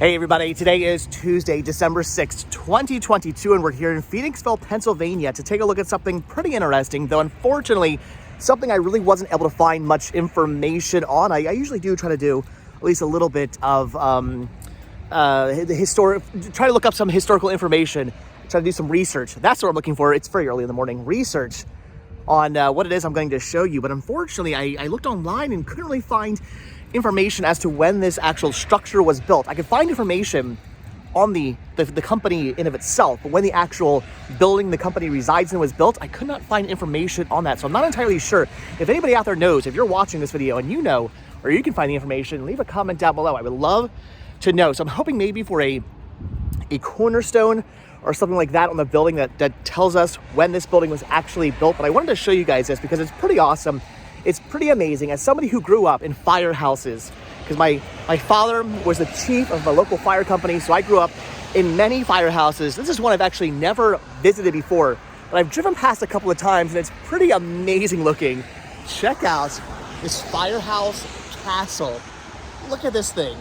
Hey everybody, today is Tuesday, December 6th, 2022, and we're here in Phoenixville, Pennsylvania to take a look at something pretty interesting, though unfortunately, something I really wasn't able to find much information on. I usually do try to do at least a little bit of try to look up some historical information, try to do some research. That's what I'm looking for. It's very early in the morning. Research on what it is I'm going to show you, but unfortunately, I looked online and couldn't really find information as to when this actual structure was built. I could find information on the company in of itself, but when the actual building the company resides in was built, I could not find information on that. So I'm not entirely sure. If anybody out there knows, if you're watching this video and you know, or you can find the information, leave a comment down below. I would love to know. So I'm hoping maybe for a cornerstone or something like that on the building that tells us when this building was actually built. But I wanted to show you guys this because it's pretty awesome. It's pretty amazing. As somebody who grew up in firehouses, because my father was the chief of a local fire company, so I grew up in many firehouses. This is one I've actually never visited before, but I've driven past a couple of times, and it's pretty amazing looking. Check out this Firehouse castle. Look at this thing.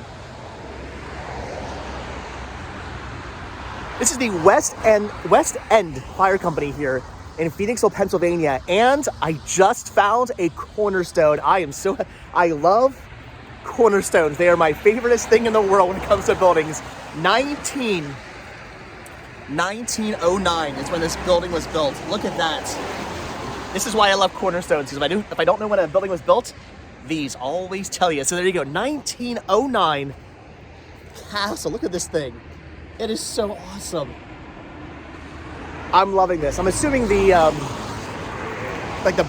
This is the West End Fire Company here in Phoenixville, Pennsylvania, and I just found a cornerstone. I love cornerstones. They are my favoriteest thing in the world when it comes to buildings. 1909 is when this building was built. Look at that. This is why I love cornerstones, because if I don't know when a building was built, these always tell you. So there you go, 1909 castle. Look at this thing. It is so awesome. I'm loving this. I'm assuming the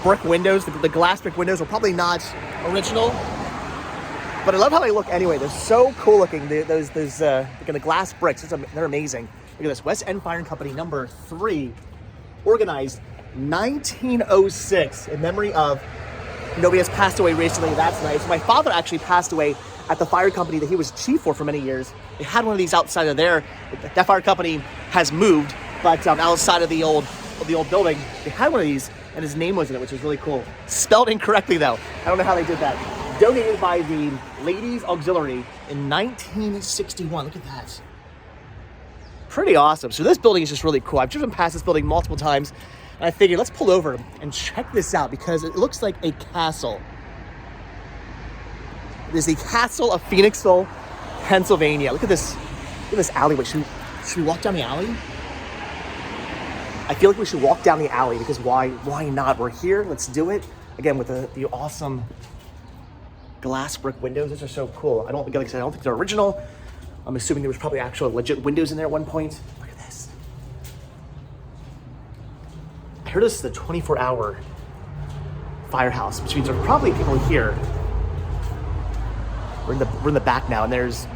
brick windows, the glass brick windows are probably not original, but I love how they look anyway. They're so cool looking. The glass bricks, they're amazing. Look at this, West End Fire Company number 3, organized 1906 in memory of, nobody has passed away recently. That's nice. My father actually passed away at the fire company that he was chief for many years. They had one of these outside of there. That fire company has moved, but outside of the old building, they had one of these, and his name was in it, which was really cool. Spelled incorrectly though. I don't know how they did that. Donated by the Ladies Auxiliary in 1961. Look at that. Pretty awesome. So this building is just really cool. I've driven past this building multiple times, and I figured let's pull over and check this out because it looks like a castle. It is the castle of Phoenixville, Pennsylvania. Look at this alleyway. Should we walk down the alley? I feel like we should walk down the alley because why not? We're here, let's do it. Again, with the awesome glass brick windows. Those are so cool. I don't think they're original. I'm assuming there was probably actual legit windows in there at one point. Look at this. I heard this is the 24-hour firehouse, which means there are probably people here. We're in the back now, and there's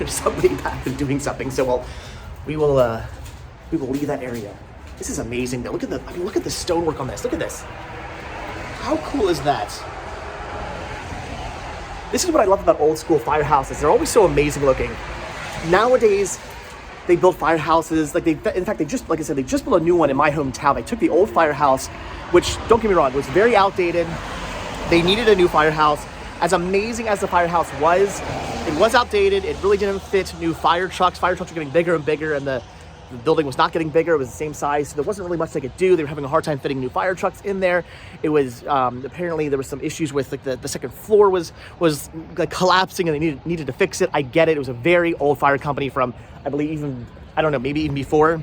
somebody back there doing something. So we will leave that area. This is amazing though. Look at the stonework on this. Look at this. How cool is that? This is what I love about old school firehouses. They're always so amazing looking. Nowadays, they build firehouses they just built a new one in my hometown. They took the old firehouse, which, don't get me wrong, was very outdated. They needed a new firehouse. As amazing as the firehouse was, it was outdated. It really didn't fit new fire trucks. Fire trucks were getting bigger and bigger, and the building was not getting bigger. It was the same size, so there wasn't really much they could do. They were having a hard time fitting new fire trucks in there. It was apparently there was some issues with the second floor was collapsing, and they needed to fix it. I get it. It was a very old fire company from, I believe, maybe even before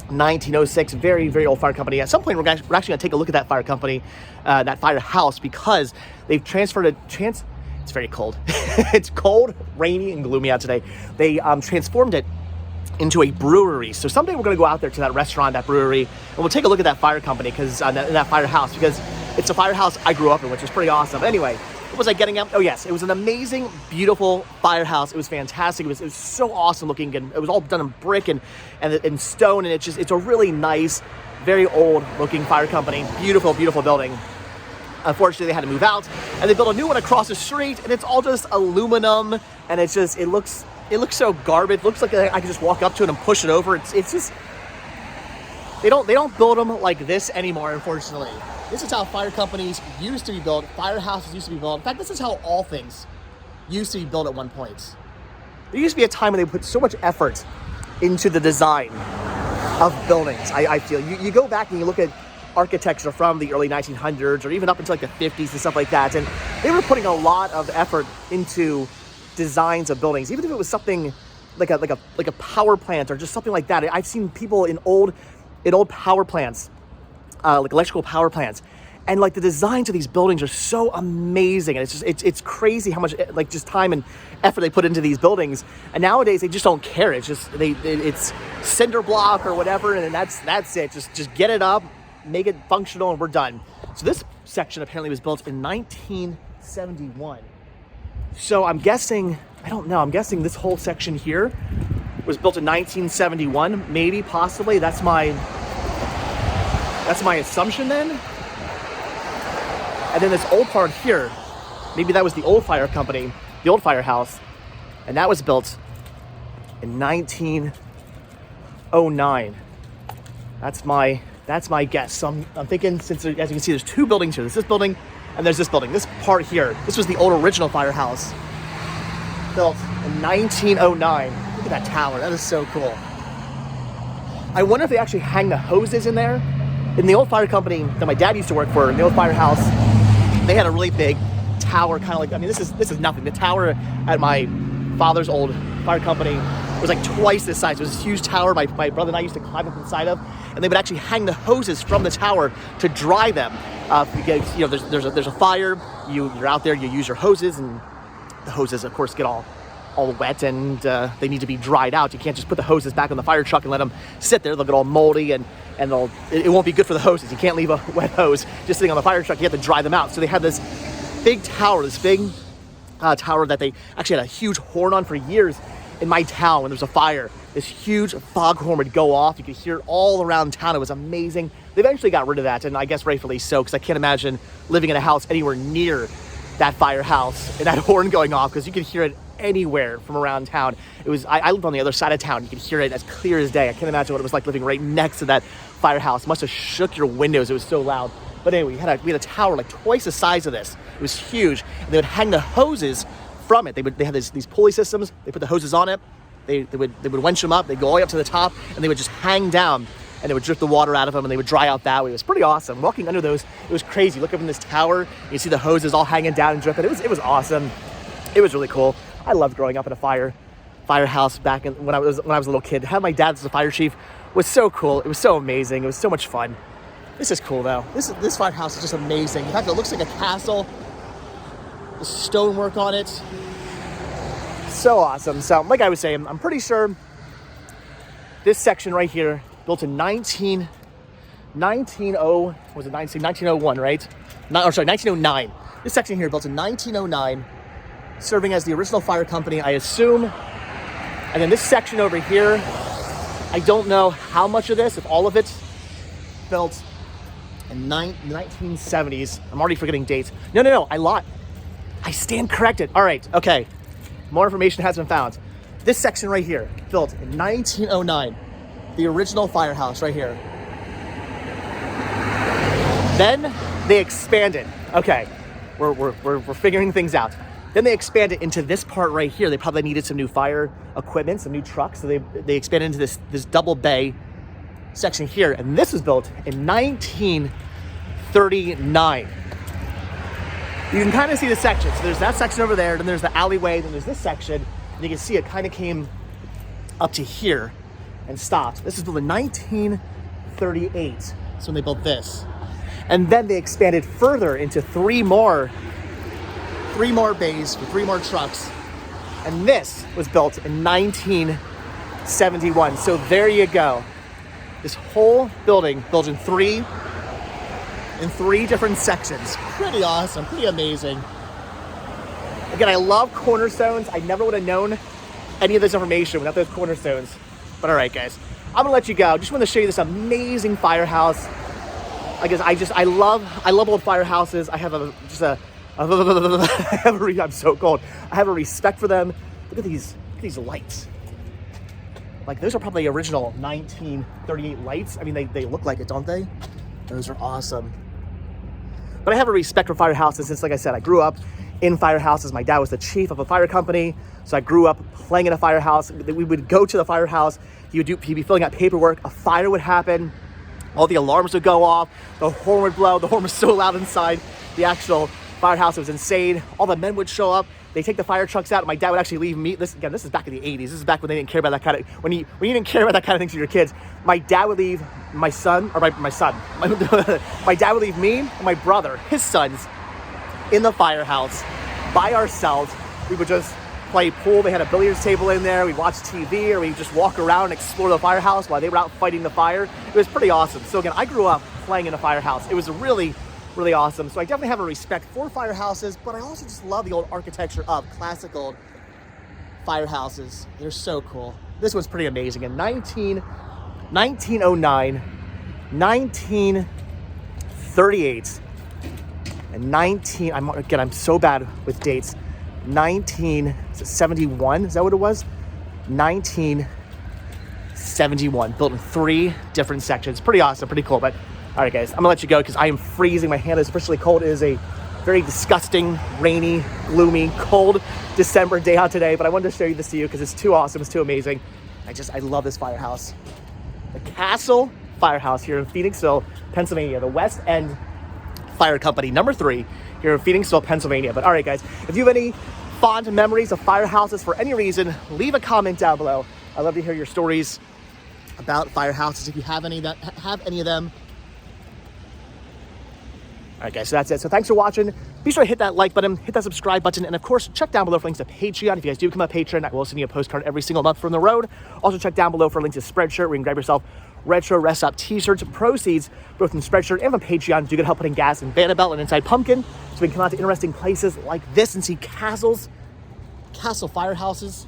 1906. Very, very old fire company. At some point, we're actually going to take a look at that fire company, that firehouse, because they've transferred it's very cold. It's cold, rainy, and gloomy out today. They transformed it into a brewery. So someday we're going to go out there to that restaurant, that brewery, and we'll take a look at that fire company because in that firehouse, because it's a firehouse I grew up in, which is pretty awesome. Anyway, what was I getting at? Oh yes, it was an amazing, beautiful firehouse. It was fantastic. It was so awesome looking, and it was all done in brick and stone, and it's a really nice, very old looking fire company. Beautiful, beautiful building. Unfortunately, they had to move out, and they built a new one across the street, and it's all just aluminum, and it looks so garbage. It looks like I can just walk up to it and push it over. It's just, they don't build them like this anymore, unfortunately. This is how fire companies used to be built. Firehouses used to be built. In fact, this is how all things used to be built at one point. there used to be a time when they put so much effort into the design of buildings. I feel you go back and you look at architecture from the early 1900s or even up into like the 50s and stuff like that, and they were putting a lot of effort into designs of buildings, even if it was something like a power plant or just something like that. I've seen people in old power plants, like electrical power plants, and like the designs of these buildings are so amazing, and it's crazy how much like just time and effort they put into these buildings. And nowadays they just don't care. It's just it's cinder block or whatever, and that's it. Just get it up, make it functional, and we're done. So this section apparently was built in 1971. So I'm guessing, I don't know, I'm guessing this whole section here was built in 1971, maybe, possibly. That's my assumption then. And then this old part here, maybe that was the old fire company, the old firehouse, and that was built in 1909. That's my guess. So I'm thinking, since as you can see, there's two buildings here. There's this building and there's this building. This part here, this was the old original firehouse, built in 1909. Look at that tower. That is so cool. I wonder if they actually hang the hoses in there. In the old fire company that my dad used to work for, in the old firehouse, they had a really big tower, kind of like, I mean, this is nothing. The tower at my father's old fire company was like twice this size. It was this huge tower my brother and I used to climb up inside of, and they would actually hang the hoses from the tower to dry them. Because, you know, there's a fire, you're out there, you use your hoses, and the hoses, of course, get all wet, and they need to be dried out. You can't just put the hoses back on the fire truck and let them sit there. They'll get all moldy, and it won't be good for the hoses. You can't leave a wet hose just sitting on the fire truck. You have to dry them out. So they had this big tower, tower that they actually had a huge horn on for years. In my town, when there was a fire, this huge foghorn would go off. You could hear it all around town. It was amazing. They eventually got rid of that, and I guess rightfully so, because I can't imagine living in a house anywhere near that firehouse and that horn going off, because you could hear it anywhere from around town. I lived on the other side of town. You could hear it as clear as day. I can't imagine what it was like living right next to that firehouse. It must have shook your windows. It was so loud. But anyway, we had a tower like twice the size of this. It was huge, and they would hang the hoses from it. They had these pulley systems. They put the hoses on it. They would winch them up. They'd go all the way up to the top, and they would just hang down, and it would drip the water out of them, and they would dry out that way. It was pretty awesome. Walking under those, it was crazy. Look up in this tower, you see the hoses all hanging down and dripping. It was awesome. It was really cool. I loved growing up in a firehouse back when I was a little kid. To have my dad as a fire chief was so cool. It was so amazing. It was so much fun. This is cool though. This firehouse is just amazing. In fact, it looks like a castle. The stonework on it. So awesome. So like I was saying, I'm pretty sure this section right here, built in 1901, right? 1909. This section here built in 1909, serving as the original fire company, I assume. And then this section over here, I don't know how much of this, if all of it, built in 1970s. I'm already forgetting dates. No, I lied. I stand corrected. All right, okay. More information has been found. This section right here, built in 1909, the original firehouse right here. Then they expanded. Okay, we're figuring things out. Then they expanded into this part right here. They probably needed some new fire equipment, some new trucks, so they expanded into this double bay section here, and this was built in 1939. You can kind of see the section. So there's that section over there, then there's the alleyway, then there's this section, and you can see it kind of came up to here and stopped. This was built in 1938. So when they built this. And then they expanded further into three more bays with 3 more trucks. And this was built in 1971. So there you go. This whole building built in three different sections. Pretty awesome, pretty amazing. Again, I love cornerstones. I never would have known any of this information without those cornerstones. But all right, guys, I'm gonna let you go. Just want to show you this amazing firehouse. I guess I love old firehouses. I have I'm so cold. I have a respect for them. Look at these lights. Like, those are probably original 1938 lights. I mean, they look like it, don't they? Those are awesome. But I have a respect for firehouses since, like I said, I grew up in firehouses. My dad was the chief of a fire company, so I grew up playing in a firehouse. We would go to the firehouse. He'd be filling out paperwork. A fire would happen. All the alarms would go off. The horn would blow. The horn was so loud inside the actual firehouse. It was insane. All the men would show up. They take the fire trucks out. My dad would actually leave me. This is back in the 80s. This is back when they didn't care about that kind of, when you didn't care about that kind of things for your kids. My dad would leave my son. My dad would leave me and my brother, his sons, in the firehouse by ourselves. We would just play pool. They had a billiards table in there. We'd watch TV, or we'd just walk around and explore the firehouse while they were out fighting the fire. It was pretty awesome. So again, I grew up playing in a firehouse. It was really awesome. So I definitely have a respect for firehouses, but I also just love the old architecture of classic old firehouses. They're so cool. This one's pretty amazing. In 1909, 1938, and I'm so bad with dates. 1971, is that what it was? 1971, built in 3 different sections. Pretty awesome, pretty cool. But all right, guys, I'm gonna let you go because I am freezing. My hand is officially cold. It is a very disgusting, rainy, gloomy, cold December day out today. But I wanted to show you this to you because it's too awesome. It's too amazing. I love this firehouse. The Castle Firehouse here in Phoenixville, Pennsylvania, the West End Fire Company, number 3 here in Phoenixville, Pennsylvania. But all right, guys, if you have any fond memories of firehouses for any reason, leave a comment down below. I'd love to hear your stories about firehouses if you have any of them. All right, guys, so that's it. So thanks for watching. Be sure to hit that like button, hit that subscribe button, and of course, check down below for links to Patreon. If you guys do become a patron, I will send you a postcard every single month from the road. Also, check down below for links to Spreadshirt, where you can grab yourself retro rest stop t-shirts. Proceeds both from Spreadshirt and from Patreon do good help putting gas in Vanderbilt and inside Pumpkin, so we can come out to interesting places like this and see castle firehouses.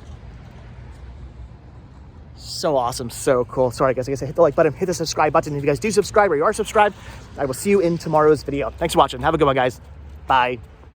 So awesome, so cool. Sorry, guys, I guess I hit the like button, hit the subscribe button. If you guys do subscribe or you are subscribed, I will see you in tomorrow's video. Thanks for watching. Have a good one, guys. Bye.